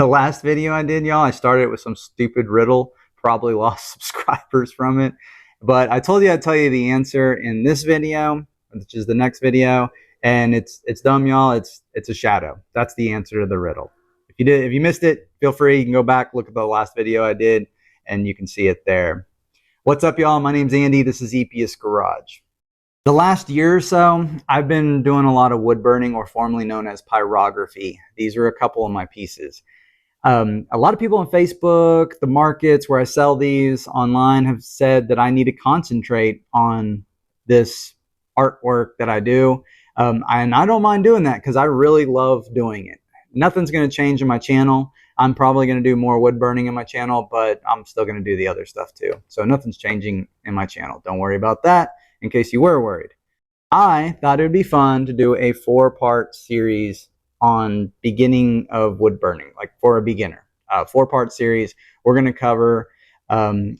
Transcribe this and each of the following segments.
The last video I did, y'all, I started with some stupid riddle, probably lost subscribers from it. But I told you I'd tell you the answer in this video, which is the next video. And it's dumb, y'all. It's a shadow. That's the answer to the riddle. If you missed it, feel free. You can go back, look at the last video I did, and you can see it there. What's up, y'all? My name's Andy. This is Epeius Garage. The last year or so, I've been doing a lot of wood burning, or formerly known as pyrography. These are a couple of my pieces. A lot of people on Facebook, the markets where I sell these online, have said that I need to concentrate on this artwork that I do. And I don't mind doing that because I really love doing it. Nothing's going to change in my channel. I'm probably going to do more wood burning in my channel, but I'm still going to do the other stuff too. So nothing's changing in my channel. Don't worry about that, in case you were worried. I thought it would be fun to do a 4-part series on beginning of wood burning, like for a beginner. 4-part series. We're going to cover,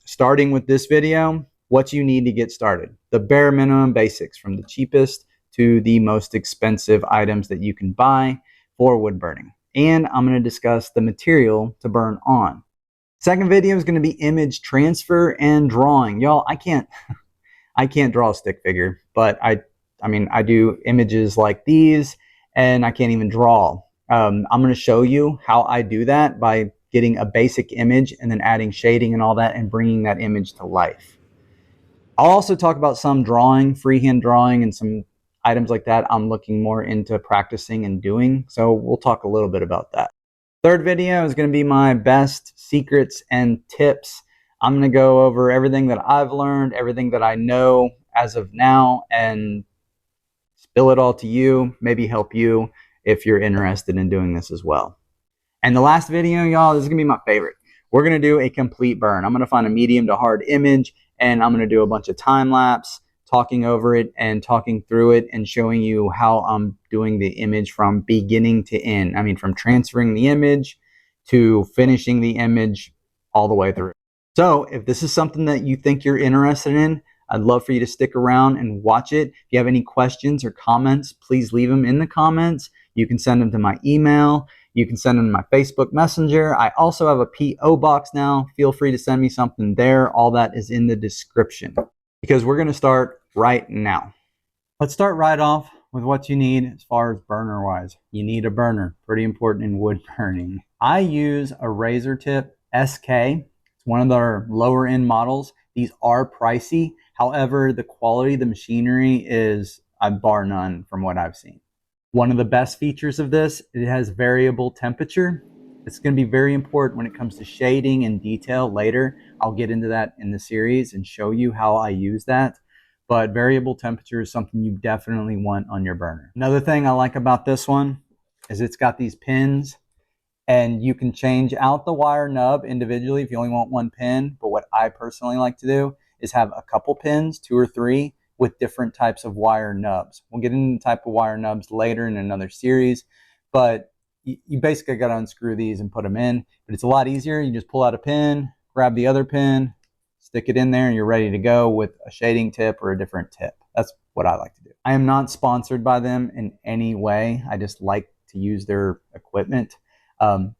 starting with this video, what you need to get started. The bare minimum basics, from the cheapest to the most expensive items that you can buy for wood burning. And I'm going to discuss the material to burn on. Second video is going to be image transfer and drawing. Y'all, I can't draw a stick figure, but I do images like these, and I can't even draw. I'm going to show you how I do that by getting a basic image and then adding shading and all that and bringing that image to life. I'll also talk about some drawing, freehand drawing, and some items like that I'm looking more into practicing and doing. So we'll talk a little bit about that. Third video is going to be my best secrets and tips. I'm going to go over everything that I've learned, everything that I know as of now, and spill it all to you, maybe help you if you're interested in doing this as well. And the last video, y'all, this is going to be my favorite. We're going to do a complete burn. I'm going to find a medium to hard image, and I'm going to do a bunch of time lapse, talking over it and talking through it and showing you how I'm doing the image from beginning to end. I mean, from transferring the image to finishing the image all the way through. So if this is something that you think you're interested in, I'd love for you to stick around and watch it. If you have any questions or comments, please leave them in the comments. You can send them to my email. You can send them to my Facebook Messenger. I also have a P.O. box now. Feel free to send me something there. All that is in the description, because we're going to start right now. Let's start right off with what you need as far as burner wise. You need a burner, pretty important in wood burning. I use a razor tip SK. It's one of their lower end models. These are pricey. However, the quality of the machinery is bar none from what I've seen. One of the best features of this, it has variable temperature. It's going to be very important when it comes to shading and detail later. I'll get into that in the series and show you how I use that. But variable temperature is something you definitely want on your burner. Another thing I like about this one is it's got these pins, and you can change out the wire nub individually if you only want one pin. But what I personally like to do is have a couple pins, 2 or 3, with different types of wire nubs. We'll get into the type of wire nubs later in another series, but you basically got to unscrew these and put them in. But it's a lot easier. You just pull out a pin, grab the other pin, stick it in there, and you're ready to go with a shading tip or a different tip. That's what I like to do. I am not sponsored by them in any way. I just like to use their equipment.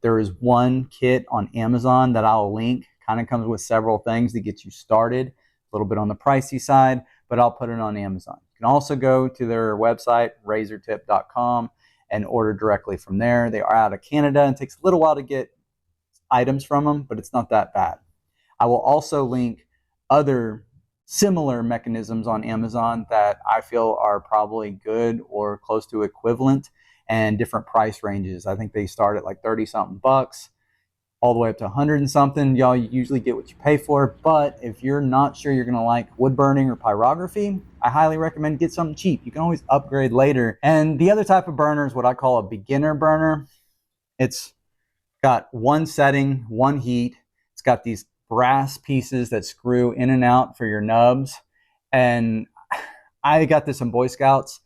There is one kit on Amazon that I'll link. Kind of comes with several things to get you started. A little bit on the pricey side, but I'll put it on Amazon. You can also go to their website, razortip.com, and order directly from there. They are out of Canada, and it takes a little while to get items from them, but it's not that bad. I will also link other similar mechanisms on Amazon that I feel are probably good or close to equivalent, and different price ranges. I think they start at like 30-something bucks all the way up to 100 and something. Y'all usually get what you pay for, but if you're not sure you're gonna like wood burning or pyrography, I highly recommend get something cheap. You can always upgrade later. And the other type of burner is what I call a beginner burner. It's got one setting, one heat. It's got these brass pieces that screw in and out for your nubs. And I got this in Boy Scouts.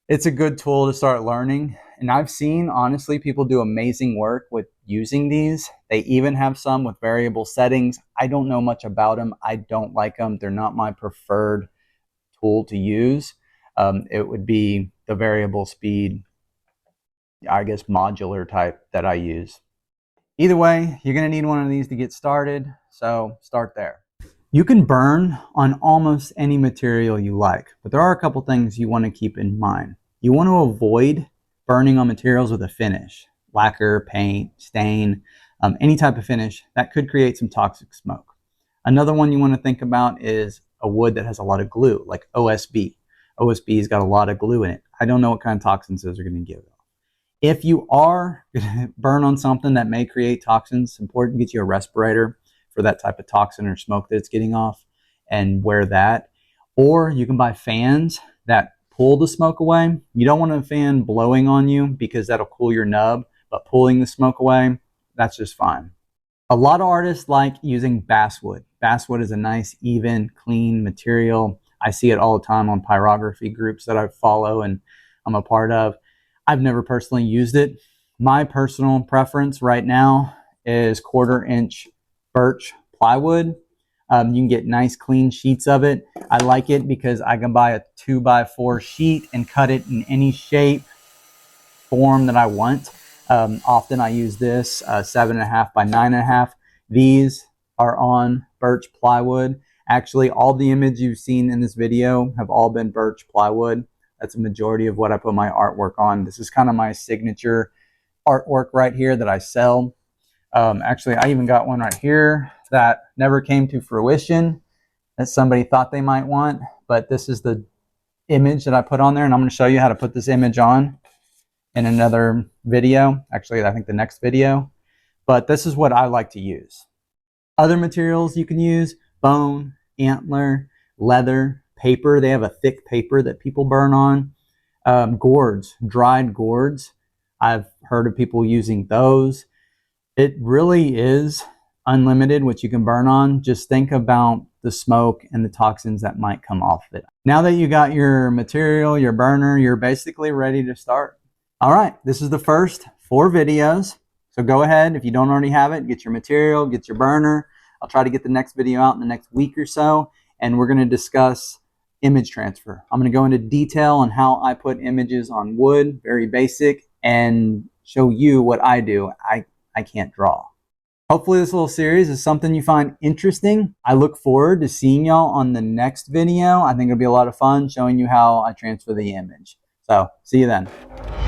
It's a good tool to start learning. And I've seen, honestly, people do amazing work with using these. They even have some with variable settings. I don't know much about them. I don't like them. They're not my preferred tool to use. It would be the variable speed, I guess, modular type that I use. Either way, you're going to need one of these to get started, so start there. You can burn on almost any material you like, but there are a couple things you want to keep in mind. You want to avoid burning on materials with a finish, lacquer, paint, stain, any type of finish that could create some toxic smoke. Another one you want to think about is a wood that has a lot of glue, like OSB. OSB's got a lot of glue in it. I don't know what kind of toxins those are going to give off. If you are going to burn on something that may create toxins, it's important to get you a respirator for that type of toxin or smoke that it's getting off and wear that. Or you can buy fans that pull the smoke away. You don't want a fan blowing on you because that'll cool your nub, but pulling the smoke away, that's just fine. A lot of artists like using basswood. Basswood is a nice, even, clean material. I see it all the time on pyrography groups that I follow and I'm a part of. I've never personally used it. My personal preference right now is 1/4-inch birch plywood. You can get nice clean sheets of it. I like it because I can buy a 2x4 sheet and cut it in any shape, form that I want. Often I use this 7.5 by 9.5. These are on birch plywood. Actually, all the images you've seen in this video have all been birch plywood. That's a majority of what I put my artwork on. This is kind of my signature artwork right here that I sell. Actually, I even got one right here that never came to fruition that somebody thought they might want, but this is the image that I put on there, and I'm going to show you how to put this image on in another video. Actually, I think the next video, but this is what I like to use. Other materials you can use: bone, antler, leather, paper. They have a thick paper that people burn on. Gourds, dried gourds. I've heard of people using those. It really is unlimited what you can burn on. Just think about the smoke and the toxins that might come off of it. Now that you got your material, your burner, you're basically ready to start. All right, this is the first 4 videos. So go ahead, if you don't already have it, get your material, get your burner. I'll try to get the next video out in the next week or so, and we're going to discuss image transfer. I'm going to go into detail on how I put images on wood, very basic, and show you what I do. I can't draw. Hopefully this little series is something you find interesting. I look forward to seeing y'all on the next video. I think it'll be a lot of fun showing you how I transfer the image. So see you then.